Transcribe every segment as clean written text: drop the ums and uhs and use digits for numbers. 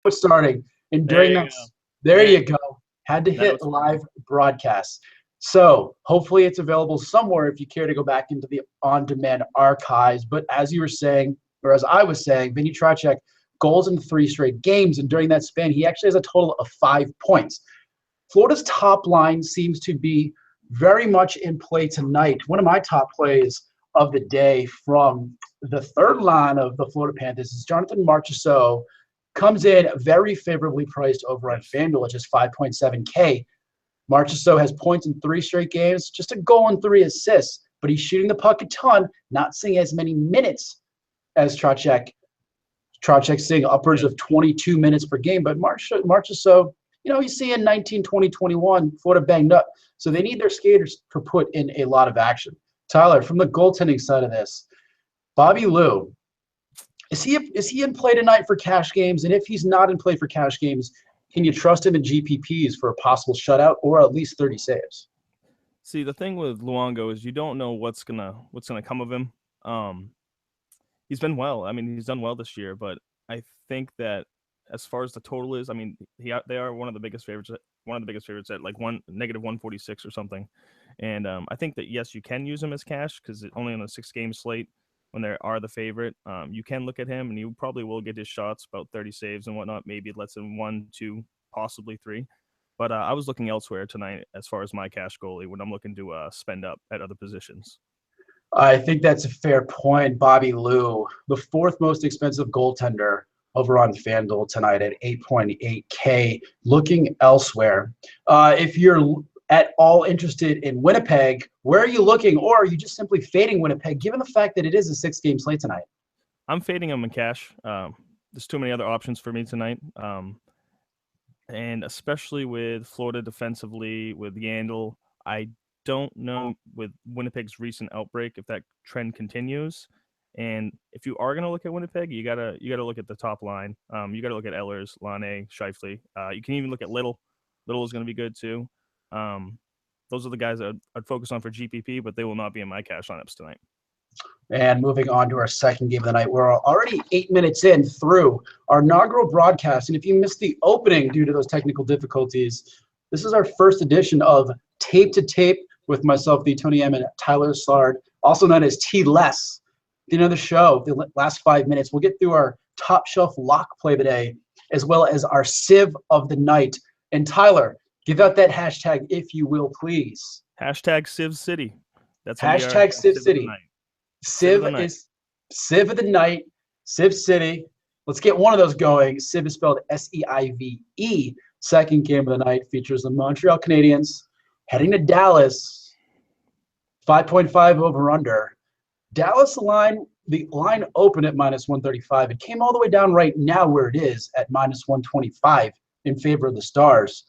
was starting. And There during you that, go. there There you you go. Had to That hit was live broadcast. So hopefully it's available somewhere if you care to go back into the on-demand archives. But as you were saying, or as I was saying, Vinny Trocek goals in 3 straight games. And during that span, he actually has a total of 5 points. Florida's top line seems to be very much in play tonight. One of my top plays of the day from the third line of the Florida Panthers is Jonathan Marchessault. Comes in very favorably priced over on FanDuel, which is 5.7K. Marchessault has points in 3 straight games, just a goal and 3 assists, but he's shooting the puck a ton, not seeing as many minutes as Trocek. Trocek's seeing upwards of 22 minutes per game, but Marchessault, he's seeing 19, 20, 21, Florida banged up. So they need their skaters to put in a lot of action. Tyler, from the goaltending side of this, Bobby Lou, is he in play tonight for cash games? And if he's not in play for cash games, can you trust him in GPPs for a possible shutout or at least 30 saves? See, the thing with Luongo is you don't know what's gonna come of him. Um, he's been well. I mean, he's done well this year, but I think that as far as the total is, I mean, they are one of the biggest favorites. One of the biggest favorites at like one negative 146 or something. And I think that yes, you can use him as cash because only on a 6 game slate when they are the favorite. You can look at him and you probably will get his shots, about 30 saves and whatnot. Maybe it lets him 1, 2, possibly 3. But I was looking elsewhere tonight as far as my cash goalie when I'm looking to spend up at other positions. I think that's a fair point. Bobby Lou, the 4th most expensive goaltender over on FanDuel tonight at 8.8K. Looking elsewhere, if you're at all interested in Winnipeg, where are you looking, or are you just simply fading Winnipeg, given the fact that it is a 6-game slate tonight? I'm fading him in cash. There's too many other options for me tonight. And especially with Florida defensively, with Yandel, I don't know with Winnipeg's recent outbreak if that trend continues. And if you are going to look at Winnipeg, you gotta look at the top line. You got to look at Ellers, Lane, Scheifele. You can even look at Little. Little is going to be good too. Um, those are the guys that I'd focus on for GPP, but they will not be in my cash lineups tonight. And moving on to our second game of the night, we're already 8 minutes in through our inaugural broadcast. And if you missed the opening due to those technical difficulties, this is our first edition of Tape to Tape with myself, TheTonyM, and Tyler Sard, also known as TLess. The end of the show, the last 5 minutes, we'll get through our top shelf lock play of the day, as well as our Civ of the night. And Tyler, give out that hashtag if you will, please. Hashtag Civ City. That's going to be our Hashtag Civ Civ of the City. night. Civ of Civ the night. is Civ of the night, Civ City. Let's get one of those going. Civ is spelled Seive. Second game of the night features the Montreal Canadiens heading to Dallas. 5.5 over under. Dallas the line opened at minus 135. It came all the way down right now where it is at minus 125 in favor of the Stars.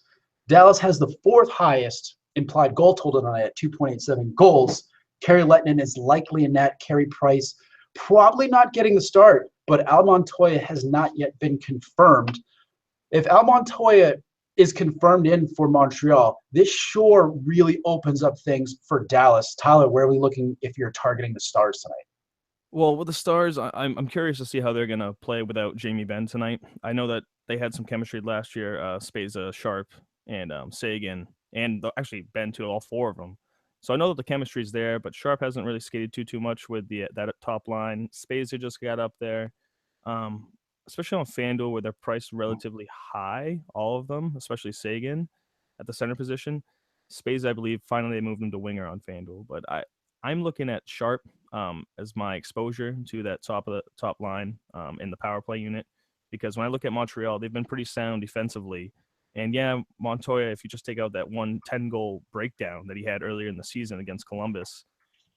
Dallas has the 4th highest implied goal total tonight at 2.87 goals. Kerry Lettinen is likely in that. Carey Price probably not getting the start, but Al Montoya has not yet been confirmed. If Al Montoya is confirmed in for Montreal, this sure really opens up things for Dallas. Tyler, where are we looking if you're targeting the Stars tonight? Well, with the Stars, I'm curious to see how they're going to play without Jamie Benn tonight. I know that they had some chemistry last year, Spezza, Sharp, and Sagan, and actually Benn too, all 4 of them. So I know that the chemistry is there, but Sharp hasn't really skated too much with that top line. Spezia just got up there, especially on FanDuel where they're priced relatively high, all of them, especially Sagan at the center position. Spezia, I believe, finally they moved him to winger on FanDuel, but I'm looking at Sharp as my exposure to that top line in the power play unit, because when I look at Montreal, they've been pretty sound defensively. And yeah, Montoya, if you just take out that 10-goal breakdown that he had earlier in the season against Columbus,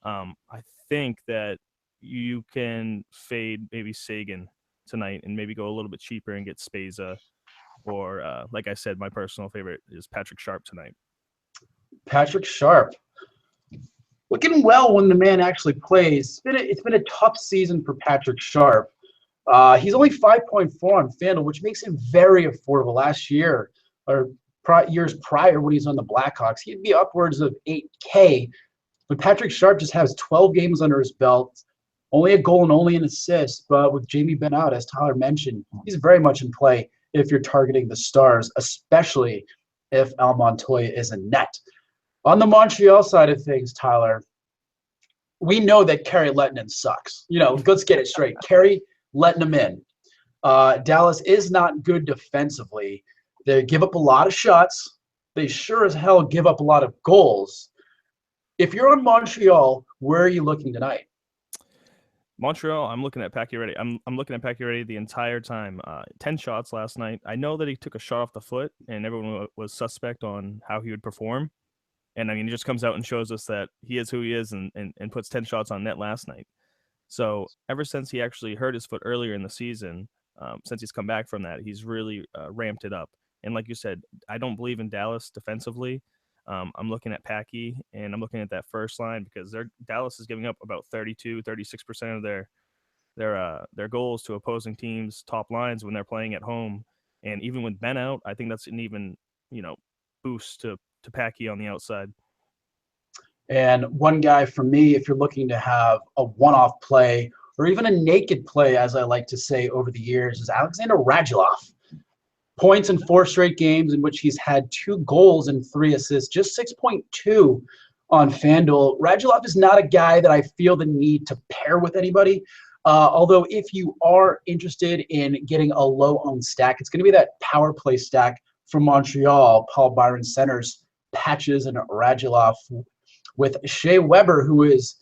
I think that you can fade maybe Sagan tonight and maybe go a little bit cheaper and get Spezza. Or, like I said, my personal favorite is Patrick Sharp tonight. Patrick Sharp. Looking well when the man actually plays. It's been a tough season for Patrick Sharp. He's only 5.4 on FanDuel, which makes him very affordable. Last year, or years prior when he's on the Blackhawks, he'd be upwards of 8K. But Patrick Sharp just has 12 games under his belt, only a goal and only an assist. But with Jamie Benn out, as Tyler mentioned, he's very much in play. if you're targeting the Stars, especially if Al Montoya is a net. On the Montreal side of things, Tyler, we know that Kerry Lettinen sucks. Let's get it straight. Kerry letting him in. Dallas is not good defensively. They give up a lot of shots. They sure as hell give up a lot of goals. If you're on Montreal, where are you looking tonight? Montreal, I'm looking at Pacioretty. I'm looking at Pacioretty the entire time. 10 shots last night. I know that he took a shot off the foot, and everyone was suspect on how he would perform. And I mean, he just comes out and shows us that he is who he is, and puts 10 shots on net last night. So ever since he actually hurt his foot earlier in the season, since he's come back from that, he's really ramped it up. And like you said, I don't believe in Dallas defensively. I'm looking at Packy, and I'm looking at that first line because Dallas is giving up about 36% of their goals to opposing teams' top lines when they're playing at home. And even with Ben out, I think that's an even boost to Packy on the outside. And one guy for me, if you're looking to have a one-off play or even a naked play, as I like to say over the years, is Alexander Radulov. Points in 4 straight games in which he's had 2 goals and 3 assists, just 6.2 on FanDuel. Radulov is not a guy that I feel the need to pair with anybody. Although if you are interested in getting a low-owned stack, it's going to be that power play stack from Montreal, Paul Byron centers, Patches, and Radulov, with Shea Weber, who is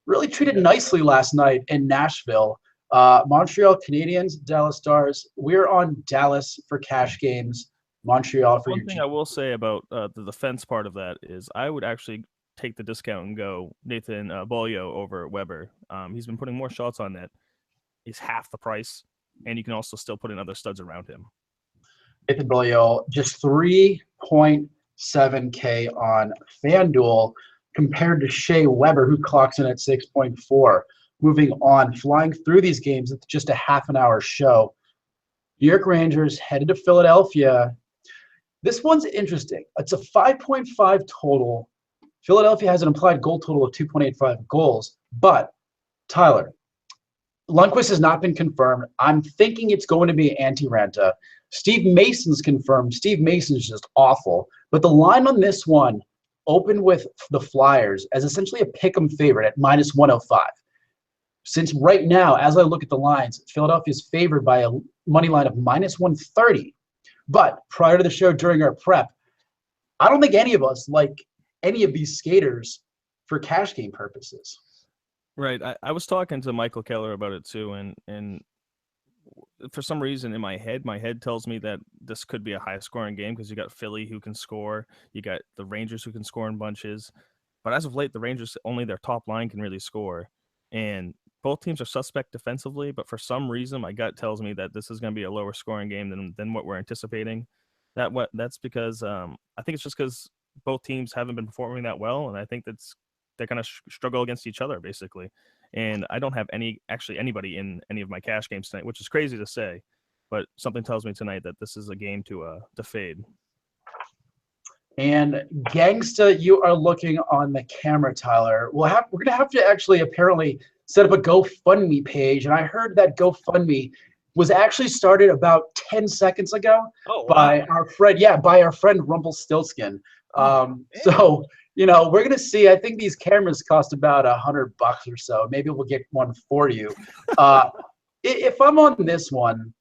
really treated nicely last night in Nashville. Montreal Canadiens, Dallas Stars. We're on Dallas for cash games, Montreal for your One thing I will say about the defense part of that is I would actually take the discount and go Nathan Beaulieu over Weber. He's been putting more shots on net. He's half the price, and you can also still put in other studs around him. Nathan Beaulieu, just 3.7K on FanDuel compared to Shea Weber, who clocks in at 6.4. Moving on, flying through these games, it's just a half an hour show. New York Rangers headed to Philadelphia. This one's interesting. It's a 5.5 total. Philadelphia has an implied goal total of 2.85 goals. But, Tyler, Lundqvist has not been confirmed. I'm thinking it's going to be Antti Ranta. Steve Mason's confirmed. Steve Mason's just awful. But the line on this one opened with the Flyers as essentially a pick-em favorite at minus 105. Since right now, as I look at the lines, Philadelphia is favored by a money line of minus 130. But prior to the show, during our prep, I don't think any of us like any of these skaters for cash game purposes. Right. I was talking to Michael Keller about it too, and for some reason in my head tells me that this could be a high scoring game because you got Philly who can score, you got the Rangers who can score in bunches. But as of late, the Rangers, only their top line can really score. And both teams are suspect defensively, but for some reason, my gut tells me that this is going to be a lower scoring game than what we're anticipating. That's because I think it's just because both teams haven't been performing that well, and I think they're going to struggle against each other basically. And I don't have anybody in any of my cash games tonight, which is crazy to say, but something tells me tonight that this is a game to fade. And Gangsta, you are looking on the camera, Tyler. We're going to have to actually apparently set up a GoFundMe page. And I heard that GoFundMe was actually started about 10 seconds ago by our friend Rumpelstiltskin. So, we're going to see. I think these cameras cost about $100 or so. Maybe we'll get one for you. If I'm on this one,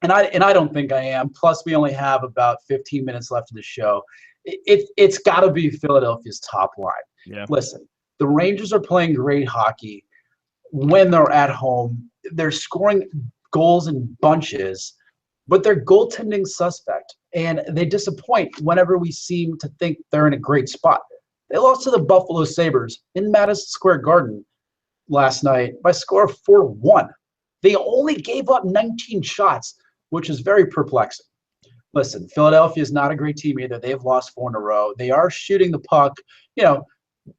and I don't think I am, plus we only have about 15 minutes left of the show, it's got to be Philadelphia's top line. Yeah. Listen, the Rangers are playing great hockey when they're at home. They're scoring goals in bunches, but they're goaltending suspect, and they disappoint whenever we seem to think they're in a great spot. They lost to the Buffalo Sabres in Madison Square Garden last night by a score of 4-1. They only gave up 19 shots, which is very perplexing. Listen, Philadelphia is not a great team either. They've lost 4 in a row. They are shooting the puck.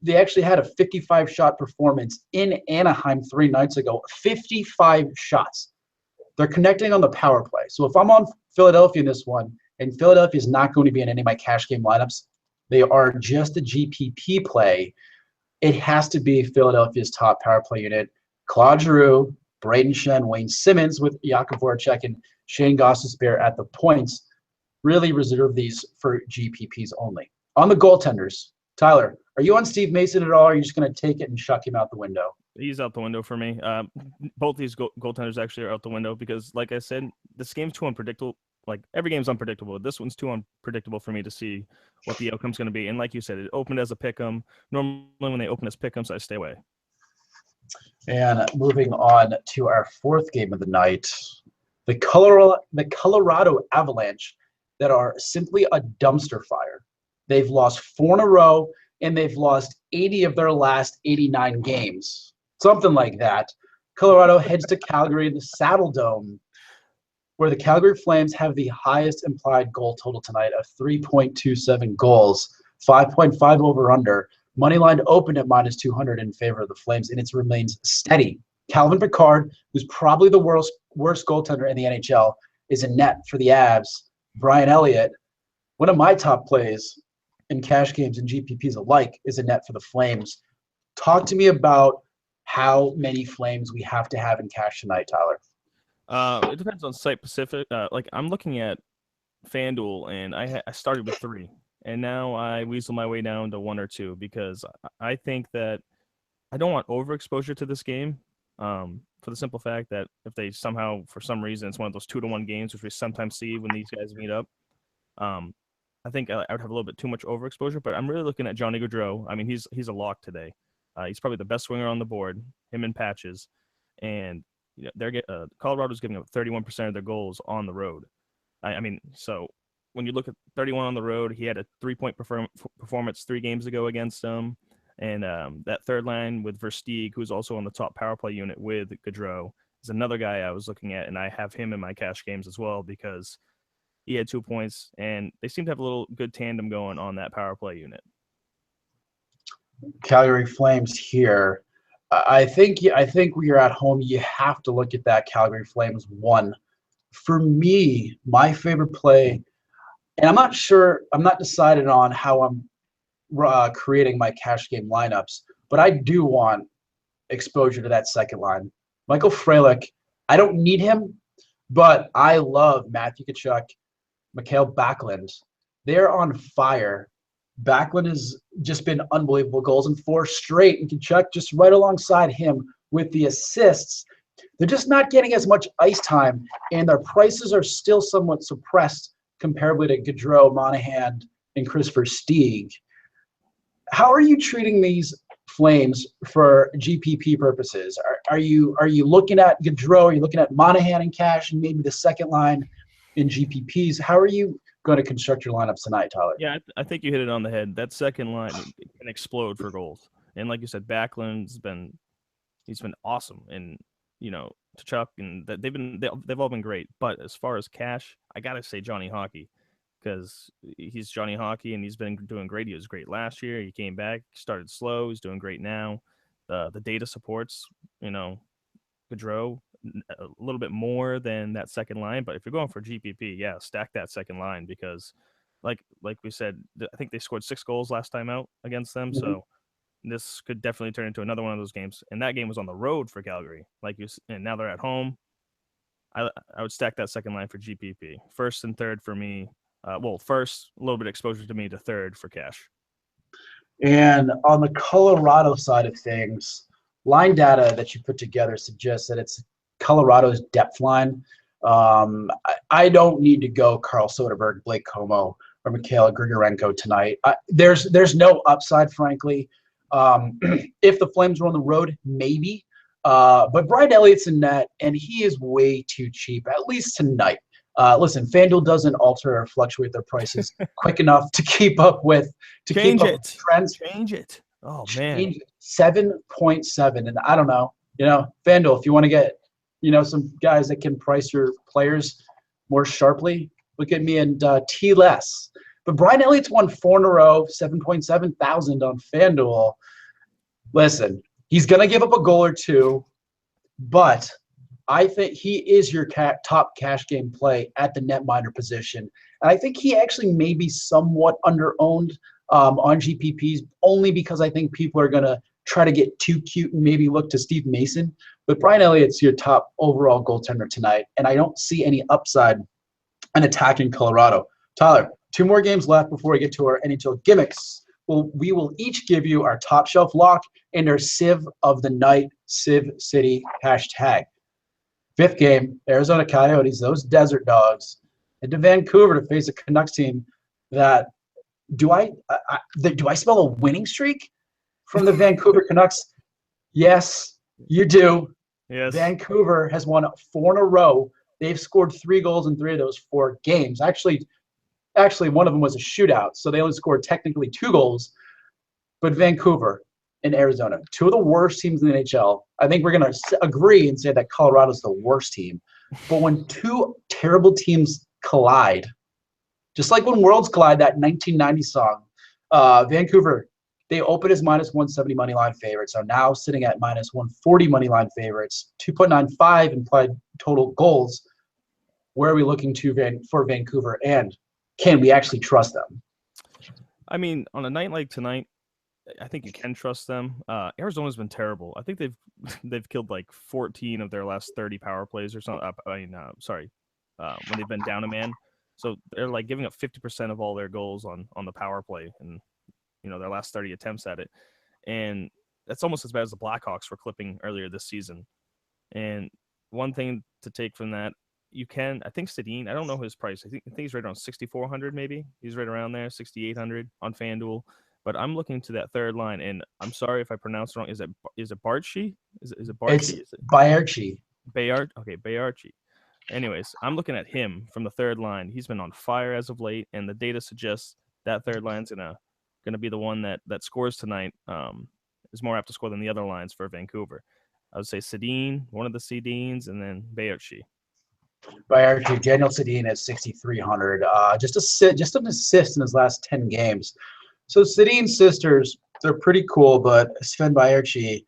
They actually had a 55-shot performance in Anaheim 3 nights ago. 55 shots. They're connecting on the power play. So if I'm on Philadelphia in this one, and Philadelphia is not going to be in any of my cash game lineups, they are just a GPP play, it has to be Philadelphia's top power play unit. Claude Giroux, Braden Shen, Wayne Simmons with Jakub Voracek and Shane Gostisbehere at the points. Really reserve these for GPPs only. On the goaltenders, Tyler, are you on Steve Mason at all? Or are you just going to take it and chuck him out the window? He's out the window for me. Both these goaltenders actually are out the window because, like I said, this game's too unpredictable. Like, every game's unpredictable. This one's too unpredictable for me to see what the outcome's going to be. And like you said, it opened as a pick'em. Normally, when they open as pick'ems, I stay away. And moving on to our fourth game of the night, the Colorado Avalanche that are simply a dumpster fire. They've lost 4 in a row, and they've lost 80 of their last 89 games. Something like that. Colorado heads to Calgary in the Saddle Dome, where the Calgary Flames have the highest implied goal total tonight of 3.27 goals, 5.5 over-under. Moneyline opened at minus 200 in favor of the Flames, and it remains steady. Calvin Pickard, who's probably the worst goaltender in the NHL, is in net for the Avs. Brian Elliott, one of my top plays in cash games and GPPs alike, is in net for the Flames. Talk to me about how many Flames we have to have in cash tonight, Tyler. It depends on site specific. Like, I'm looking at FanDuel, and I started with 3, and now I weasel my way down to 1 or 2 because I think that I don't want overexposure to this game. For the simple fact that if they somehow, for some reason, it's one of those 2-to-1 games, which we sometimes see when these guys meet up, I think I would have a little bit too much overexposure. But I'm really looking at Johnny Gaudreau. I mean, he's a lock today. He's probably the best swinger on the board, him and Patches, and Colorado's giving up 31% of their goals on the road. I mean, so when you look at 31 on the road, he had a 3-point performance 3 games ago against them. And that third line with Versteeg, who's also on the top power play unit with Gaudreau, is another guy I was looking at, and I have him in my cash games as well because he had 2 points, and they seem to have a little good tandem going on that power play unit. Calgary Flames here. I think when you're at home, you have to look at that Calgary Flames 1. For me, my favorite play, and I'm not decided on how I'm creating my cash game lineups, but I do want exposure to that second line. Michael Freilich, I don't need him, but I love Matthew Tkachuk, Mikhail Backlund. They're on fire. Backlund has just been unbelievable. Goals in 4 straight, and Tkachuk just right alongside him with the assists. They're just not getting as much ice time, and their prices are still somewhat suppressed comparably to Gaudreau, Monahan, and Chris Versteeg. How are you treating these Flames for GPP purposes? Are you looking at Gaudreau? Are you looking at Monahan in cash and maybe the second line in GPPs? How are you going to construct your lineups tonight, Tyler? Yeah, I think you hit it on the head. That second line can explode for goals. And like you said, Backlund's been awesome, and Tkachuk, and they've all been great. But as far as cash, I gotta say Johnny Hockey, because he's Johnny Hockey and he's been doing great. He was great last year. He came back, started slow. He's doing great now. The data supports Gaudreau a little bit more than that second line. But if you're going for GPP, yeah, stack that second line because, like we said, I think they scored 6 goals last time out against them. Mm-hmm. So this could definitely turn into another one of those games. And that game was on the road for Calgary, and now they're at home. I would stack that second line for GPP. First and third for me. First, a little bit of exposure to me to third for cash. And on the Colorado side of things, line data that you put together suggests that it's Colorado's depth line. I don't need to go Carl Soderberg, Blake Como, or Mikhail Grigorenko tonight. There's no upside, frankly. If the Flames were on the road, maybe. But Brian Elliott's in net, and he is way too cheap, at least tonight. Listen, FanDuel doesn't alter or fluctuate their prices quick enough to keep up with trends. Change it. Oh man, 7.7, and I don't know. FanDuel, if you want to get some guys that can price your players more sharply, look at me and TLess. But Brian Elliott's won 4 in a row, 7.7 thousand on FanDuel. Listen, he's gonna give up a goal or 2, but I think he is your top cash game play at the netminder position. And I think he actually may be somewhat under-owned on GPPs, only because I think people are going to try to get too cute and maybe look to Steve Mason But Brian Elliott's your top overall goaltender tonight, and I don't see any upside in attacking Colorado. Tyler, 2 more games left before we get to our NHL gimmicks. Well, we will each give you our top shelf lock and our Civ of the night, Civ City hashtag. 5th game, Arizona Coyotes, those desert dogs, into Vancouver to face a Canucks team that do I smell a winning streak from the Vancouver Canucks? Yes, you do. Yes. Vancouver has won 4 in a row. They've scored 3 goals in 3 of those 4 games. Actually, one of them was a shootout, so they only scored technically 2 goals. But Vancouver and Arizona, 2 of the worst teams in the NHL. I think we're going to agree and say that Colorado's the worst team. But when 2 terrible teams collide, just like when Worlds Collide, that 1990 song, Vancouver, they open as -170 money line favorites, are now sitting at -140 money line favorites, 2.95 implied total goals. Where are we looking to for Vancouver, and can we actually trust them? I mean, on a night like tonight, I think you can trust them. Arizona's been terrible. I think they've killed like 14 of their last 30 power plays or something. When they've been down a man. So they're like giving up 50% of all their goals on the power play, and their last 30 attempts at it. And that's almost as bad as the Blackhawks were clipping earlier this season. And one thing to take from that, I think Sedin, I don't know his price. I think he's right around 6,400 maybe. He's right around there, 6,800 on FanDuel. But I'm looking to that third line, and I'm sorry if I pronounced it wrong. Is it Barchi? Is it Barchi? It's Bayarchi. Okay, Bayarchi. Anyways, I'm looking at him from the third line. He's been on fire as of late, and the data suggests that third line's gonna be the one that scores tonight. Is more apt to score than the other lines for Vancouver. I would say Sedin, one of the Sedins, and then Bayarchi. Bayarchi, Daniel Sedin at 6,300. Just an assist in his last 10 games. So Sedin's sisters, they're pretty cool, but Sven Bayarchi,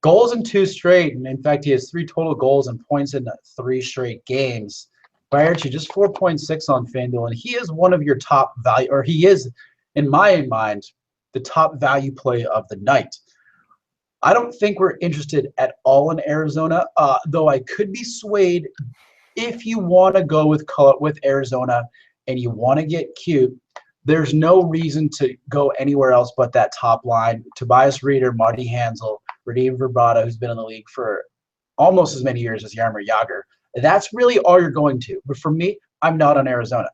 goals in 2 straight, and in fact, he has 3 total goals and points in 3 straight games. Bayarchi just 4.6 on FanDuel, and he is one of your top value, or he is, in my mind, the top value play of the night. I don't think we're interested at all in Arizona, though I could be swayed if you want to go with Arizona and you want to get cute. There's no reason to go anywhere else but that top line. Tobias Reeder, Marty Hansel, Radim Verbrata, who's been in the league for almost as many years as Jaromir Jagr. That's really all you're going to. But for me, I'm not on Arizona.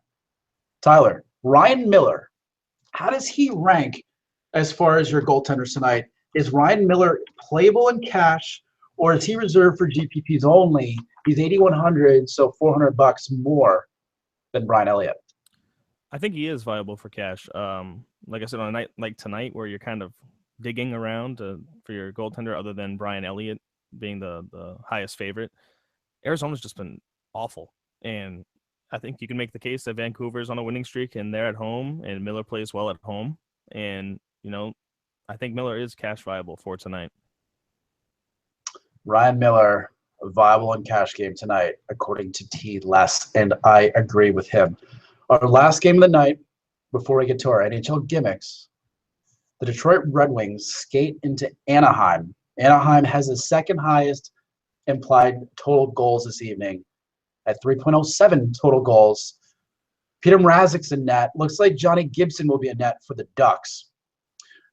Tyler, Ryan Miller, how does he rank as far as your goaltenders tonight? Is Ryan Miller playable in cash, or is he reserved for GPPs only? He's 8,100, so $400 more than Brian Elliott. I think he is viable for cash. Like I said, on a night like tonight, where you're kind of digging around for your goaltender, other than Brian Elliott being the highest favorite, Arizona's just been awful. And I think you can make the case that Vancouver's on a winning streak, and they're at home, and Miller plays well at home. And, I think Miller is cash viable for tonight. Ryan Miller, a viable in cash game tonight, according to TLess, and I agree with him. Our last game of the night, before we get to our NHL gimmicks, the Detroit Red Wings skate into Anaheim. Anaheim has the second highest implied total goals this evening at 3.07 total goals. Peter Mrazek's in net. Looks like Johnny Gibson will be in net for the Ducks.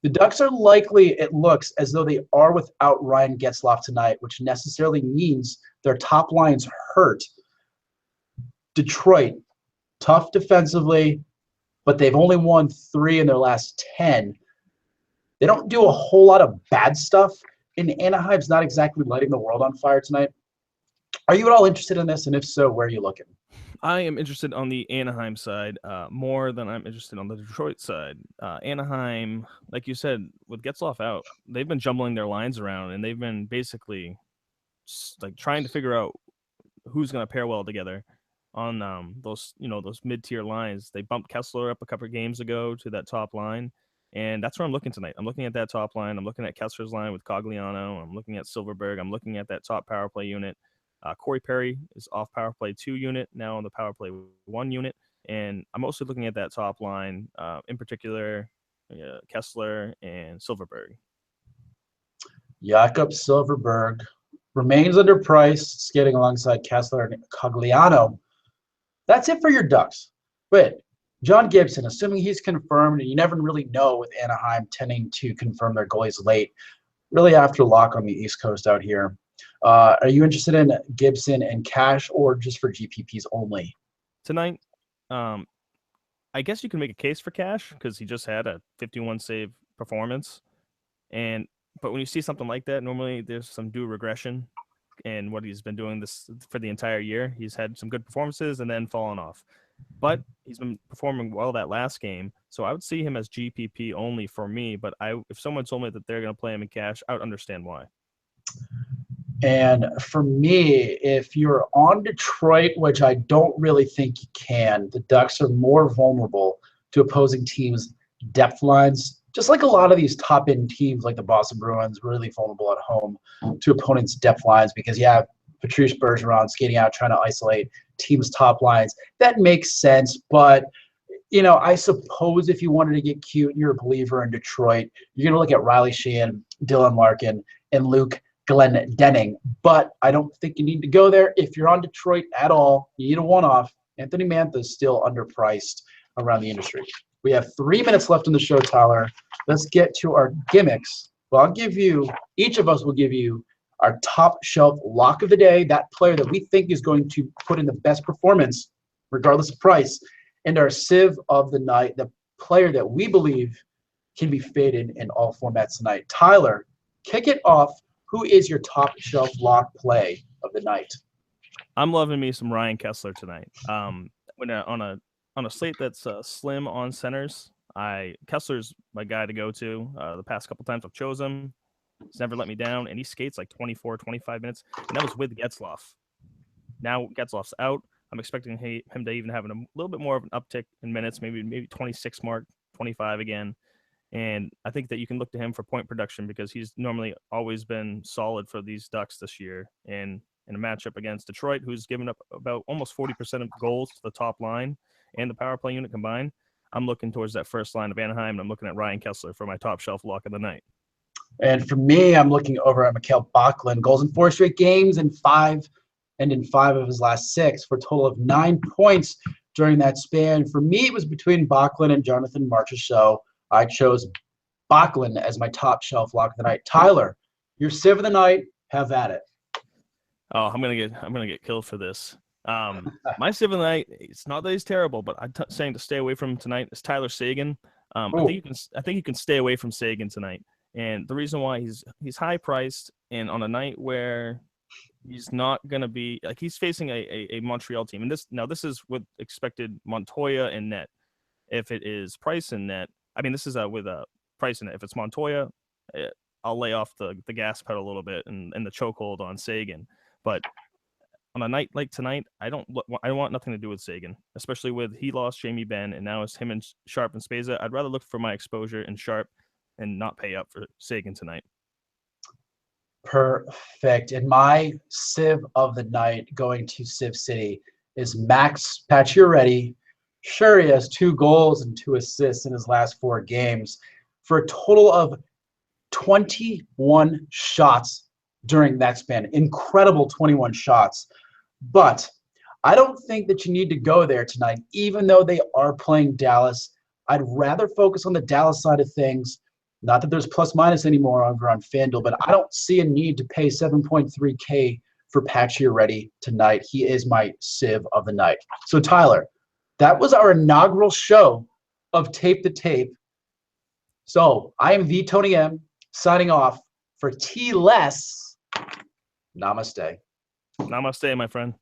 The Ducks are likely, it looks, as though they are without Ryan Getzlaf tonight, which necessarily means their top line's hurt. Detroit, tough defensively, but they've only won 3 in their last 10. They don't do a whole lot of bad stuff, and Anaheim's not exactly lighting the world on fire tonight. Are you at all interested in this? And if so, where are you looking? I am interested on the Anaheim side more than I'm interested on the Detroit side. Anaheim, like you said, with Getzlaf out, they've been jumbling their lines around, and they've been basically like trying to figure out who's going to pair well together on those mid-tier lines. They bumped Kessler up a couple of games ago to that top line, and that's where I'm looking tonight. I'm looking at that top line. I'm looking at Kessler's line with Cogliano. I'm looking at Silverberg. I'm looking at that top power play unit. Corey Perry is off power play 2 unit, now on the power play 1 unit. And I'm also looking at that top line, in particular, Kessler and Silverberg. Jakob Silverberg, remains underpriced, skating alongside Kessler and Cogliano. That's it for your Ducks. But John Gibson, assuming he's confirmed, and you never really know with Anaheim tending to confirm their goalies late, really after lock on the East Coast out here. Are you interested in Gibson and cash or just for GPPs only? Tonight, I guess you can make a case for cash because he just had a 51 save performance. But when you see something like that, normally there's some due regression in what he's been doing this for the entire year. He's had some good performances and then fallen off. But he's been performing well that last game, so I would see him as GPP only for me. But if someone told me that they're going to play him in cash, I would understand why. And for me, if you're on Detroit, which I don't really think you can, the Ducks are more vulnerable to opposing teams' depth lines. Just like a lot of these top-end teams like the Boston Bruins, really vulnerable at home to opponents' depth lines because you have Patrice Bergeron skating out trying to isolate teams' top lines. That makes sense, but I suppose if you wanted to get cute and you're a believer in Detroit, you're going to look at Riley Sheehan, Dylan Larkin, and Luke Glendening. But I don't think you need to go there. If you're on Detroit at all, you need a one-off. Anthony Mantha is still underpriced around the industry. We have 3 minutes left in the show, Tyler. Let's get to our gimmicks. Well, each of us will give you our top shelf lock of the day, that player that we think is going to put in the best performance, regardless of price, and our sieve of the night, the player that we believe can be faded in all formats tonight. Tyler, kick it off. Who is your top shelf lock play of the night? I'm loving me some Ryan Kessler tonight. On a slate that's slim on centers, Kessler's my guy to go to. The past couple times I've chosen him, he's never let me down, and he skates like 24, 25 minutes, and that was with Getzlaf. Now Getzlaf's out. I'm expecting him to even have a little bit more of an uptick in minutes, maybe 26 mark, 25 again. And I think that you can look to him for point production because he's normally always been solid for these Ducks this year. And in a matchup against Detroit, who's given up about almost 40% of goals to the top line and the power play unit combined, I'm looking towards that first line of Anaheim, and I'm looking at Ryan Kessler for my top shelf lock of the night. And for me, I'm looking over at Mikhail Backlund. Goals in 4 straight games and in 5 of his last 6 for a total of 9 points during that span. For me, it was between Backlund and Jonathan Marchessault. I chose Backlund as my top shelf lock of the night. Tyler, your sieve of the night, have at it. Oh, I'm gonna get killed for this. My sieve of the night, it's not that he's terrible, but I'm saying to stay away from him tonight is Tyler Seguin. I think you can stay away from Seguin tonight, and the reason why he's high priced and on a night where he's not gonna be like he's facing a Montreal team, and this is with expected Montoya in net. If it is Price in net, this is with a Price in net. If it's Montoya, I'll lay off the gas pedal a little bit and the chokehold on Seguin. But on a night like tonight, I want nothing to do with Seguin, especially with he lost Jamie Benn and now it's him and Sharp and Spezza. I'd rather look for my exposure in Sharp and not pay up for Seguin tonight. Perfect. And my sieve of the night going to Civ City is Max Pacioretty. Sure, he has 2 goals and 2 assists in his last 4 games for a total of 21 shots during that span. Incredible 21 shots. But I don't think that you need to go there tonight, even though they are playing Dallas. I'd rather focus on the Dallas side of things. Not that there's plus minus anymore over on FanDuel, but I don't see a need to pay 7.3K for Pacioretty tonight. He is my sieve of the night. So, Tyler, that was our inaugural show of Tape the Tape. So, I am TheTonyM signing off for TLess. Namaste. Namaste, my friend.